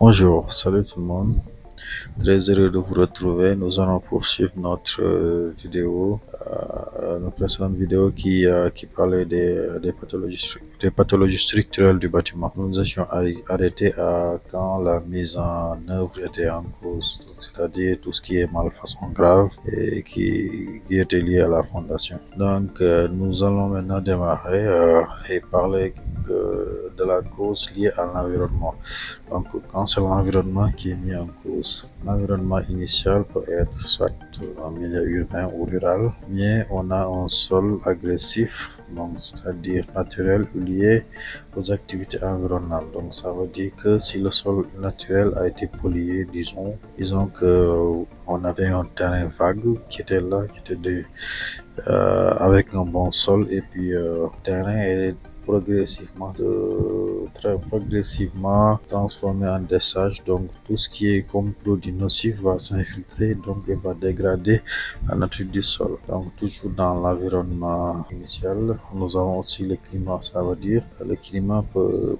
Bonjour, salut tout le monde. Très heureux de vous retrouver. Nous allons poursuivre notre vidéo, notre précédente vidéo qui parlait des pathologies structurelles du bâtiment. Nous étions arrêtés à quand la mise en œuvre était en cause, c'est-à-dire tout ce qui est malfaçon grave et qui était lié à la fondation. Donc, nous allons maintenant démarrer et parler de la cause liée à l'environnement. Donc, quand c'est l'environnement qui est mis en cause, l'environnement initial peut être soit un milieu urbain ou rural, mais on a un sol agressif, donc c'est-à-dire naturel lié aux activités environnantes. Donc, ça veut dire que si le sol naturel a été pollué, disons que on avait un terrain vague qui était là, avec un bon sol, et puis le terrain est très progressivement transformé en décharge. Donc tout ce qui est comme produit nocif va s'infiltrer, donc il va dégrader la nature du sol. Donc toujours dans l'environnement initial, nous avons aussi le climat. Ça veut dire que le climat peut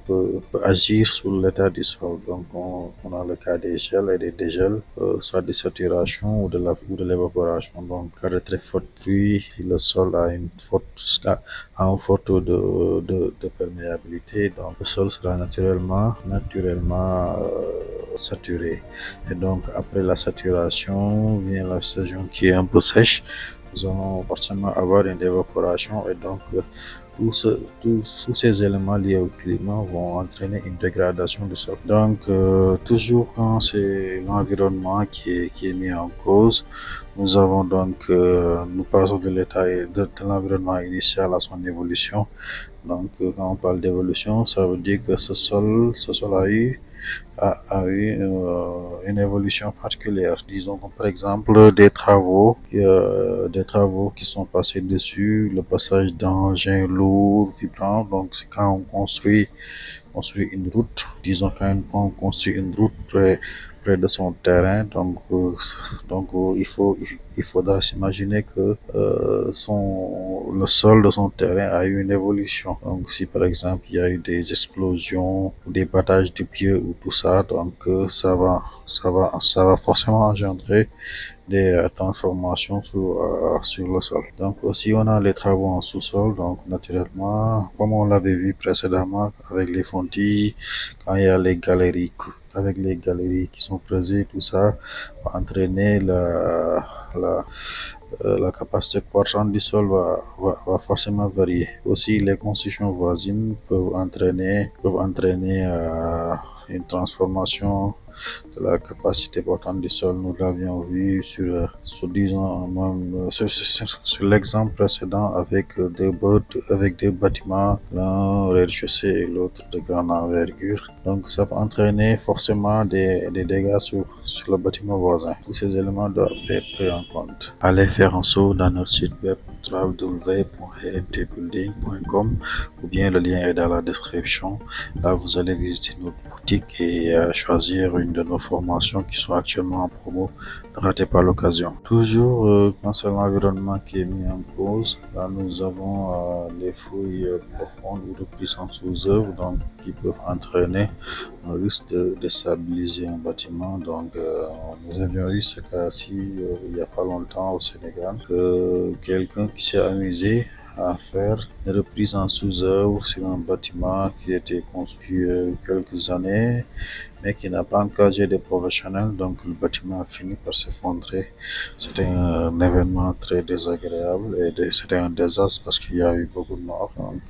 agir sur l'état du sol. Donc on a le cas des gels et des dégels, soit de saturation ou de l'évaporation. Donc cas de très forte pluie, le sol a un fort taux de perméabilité, donc le sol sera naturellement saturé. Et donc après la saturation vient la saison qui est un peu sèche. Nous allons forcément avoir une évaporation, et donc tous ces éléments liés au climat vont entraîner une dégradation du sol. Donc toujours quand c'est l'environnement qui est mis en cause, nous avons donc nous passons de l'état de l'environnement initial à son évolution. Donc quand on parle d'évolution, ça veut dire que ce sol a eu une évolution particulière. Disons comme par exemple des travaux qui sont passés dessus, le passage d'engins lourds, vibrants. Donc c'est quand on construit une route, disons quand on construit une route près de son terrain. Donc il faudra s'imaginer que le sol de son terrain a eu une évolution. Donc si par exemple il y a eu des explosions ou des battages de pieds ou tout ça, donc ça va forcément engendrer des transformations sur le sol. Donc aussi on a les travaux en sous-sol, donc naturellement, comme on l'avait vu précédemment avec les fontis, quand il y a les galeries qui sont creusées, tout ça va entraîner la capacité croissante du sol va forcément varier. Aussi, les constructions voisines peuvent entraîner une transformation de la capacité portante du sol. Nous l'avions vu disons, même, sur l'exemple précédent avec deux bâtiments, l'un au rez-de-chaussée et l'autre de grande envergure. Donc ça peut entraîner forcément des dégâts sur le bâtiment voisin. Tous ces éléments doivent être pris en compte. Allez faire un saut dans notre site web www.emtbuilding.com, ou bien le lien est dans la description. Là, vous allez visiter notre boutique et choisir une de nos formations qui sont actuellement en promo. Ne ratez pas l'occasion. Toujours quand c'est l'environnement qui est mis en cause, là nous avons les fouilles profondes ou de puissance sous œuvre, donc qui peuvent entraîner un risque de déstabiliser un bâtiment. Donc nous avions eu ce cas-ci il n'y a pas longtemps au Sénégal, que quelqu'un qui s'est amusé à faire une reprise en sous-œuvre sur un bâtiment qui a été construit quelques années, mais qui n'a pas engagé des professionnels. Donc le bâtiment a fini par s'effondrer. C'était un événement très désagréable et c'était un désastre parce qu'il y a eu beaucoup de morts. Donc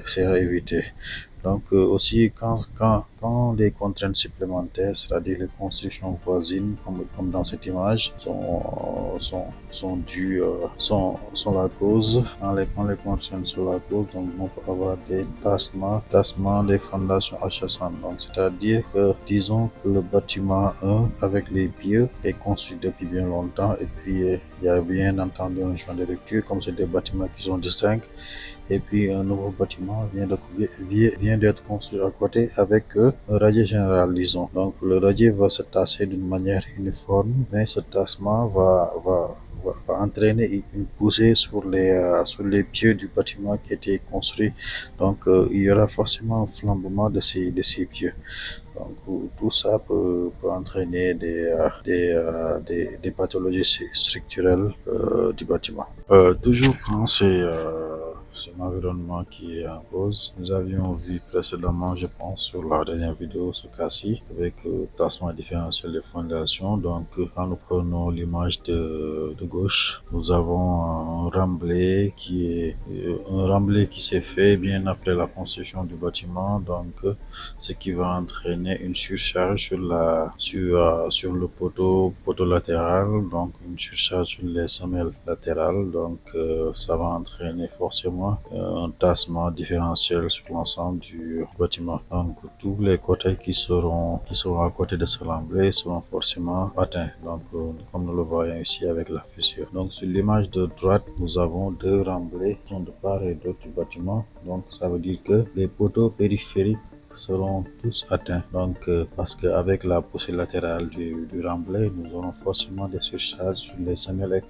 c'est à éviter. Donc aussi quand des contraintes supplémentaires, c'est-à-dire les constructions voisines, comme dans cette image, sont dues, sont la cause, quand les contraintes sont la cause, donc on peut avoir des tassements des fondations adjacentes. Donc c'est-à-dire que disons que le bâtiment 1 avec les pieux est construit depuis bien longtemps, et puis il y a bien entendu un champ de lecture, comme c'est des bâtiments qui sont distincts, et puis un nouveau bâtiment vient d'être construit à côté avec un radier général, disons. Donc le radier va se tasser d'une manière uniforme, mais ce tassement va entraîner une poussée sur les pieux du bâtiment qui a été construit. Donc, il y aura forcément un flambement de ces pieux. Donc, tout ça peut entraîner des pathologies structurelles du bâtiment. Toujours quand c'est l'environnement qui est en cause. Nous avions vu précédemment, je pense, sur la dernière vidéo, ce cas-ci, avec tassement différentiel des fondations. Donc, quand nous prenons l'image de gauche, nous avons un remblai qui s'est fait bien après la construction du bâtiment. Donc, ce qui va entraîner une surcharge sur le poteau latéral, donc une surcharge sur les semelles latérales. Donc, ça va entraîner forcément un tassement différentiel sur l'ensemble du bâtiment. Donc, tous les côtés qui seront à côté de ce remblai seront forcément atteints. Donc, comme nous le voyons ici avec la fissure. Donc, sur l'image de droite, nous avons deux remblais qui sont de part et d'autre du bâtiment. Donc, ça veut dire que les poteaux périphériques seront tous atteints. Donc, parce qu'avec la poussée latérale du remblai, nous aurons forcément des surcharges sur les semelles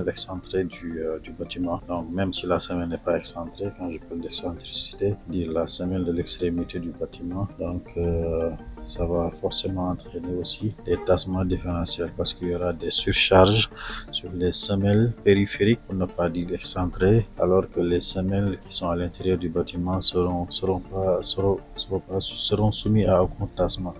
excentrées du bâtiment. Donc, même si la semelle n'est pas excentrée, quand je parle d'excentricité, dire la semelle de l'extrémité du bâtiment, donc ça va forcément entraîner aussi des tassements différentiels parce qu'il y aura des surcharges sur les semelles périphériques, pour ne pas dire excentrées, alors que les semelles qui sont à l'intérieur du bâtiment seront soumis à aucun tassement.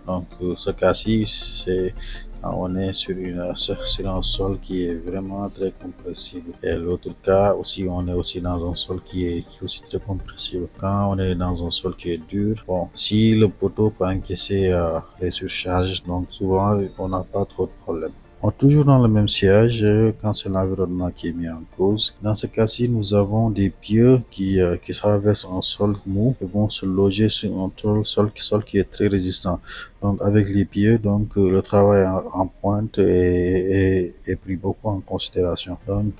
Donc, ce cas-ci, c'est quand on est sur un sol qui est vraiment très compressible. Et l'autre cas aussi, on est aussi dans un sol qui est aussi très compressible. Quand on est dans un sol qui est dur, bon, si le poteau peut encaisser les surcharges, donc souvent on n'a pas trop de problème. Toujours dans le même siège, quand c'est l'environnement qui est mis en cause. Dans ce cas-ci, nous avons des pieux qui traversent un sol mou et vont se loger sur un sol qui est très résistant. Donc, avec les pieux, donc le travail en pointe est pris beaucoup en considération. Donc,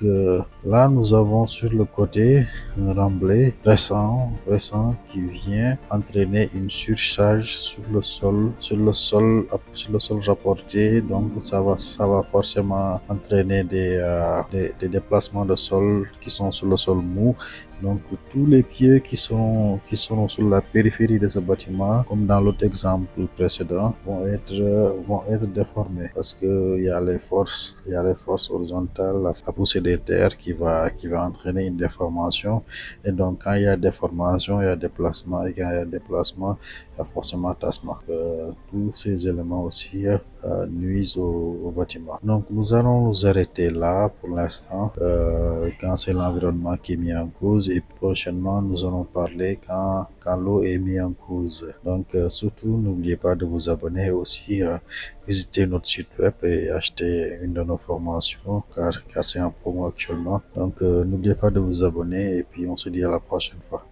là, nous avons sur le côté un remblai récent qui vient entraîner une surcharge sur le sol rapporté. Donc, ça va forcément entraîner des déplacements de sol qui sont sur le sol mou. Donc, tous les pieds qui seront sur la périphérie de ce bâtiment, comme dans l'autre exemple précédent, vont être déformés parce que il y a les forces horizontales, la poussée des terres qui va entraîner une déformation. Et donc, quand il y a déformation, il y a déplacement, et quand il y a déplacement, il y a forcément tassement. Tous ces éléments aussi nuisent au bâtiment. Donc, nous allons nous arrêter là pour l'instant quand c'est l'environnement qui est mis en cause, et prochainement nous allons parler quand l'eau est mise en cause. Donc, surtout, n'oubliez pas de vous abonner, aussi visiter notre site web et acheter une de nos formations car c'est en promo actuellement. Donc, n'oubliez pas de vous abonner et puis on se dit à la prochaine fois.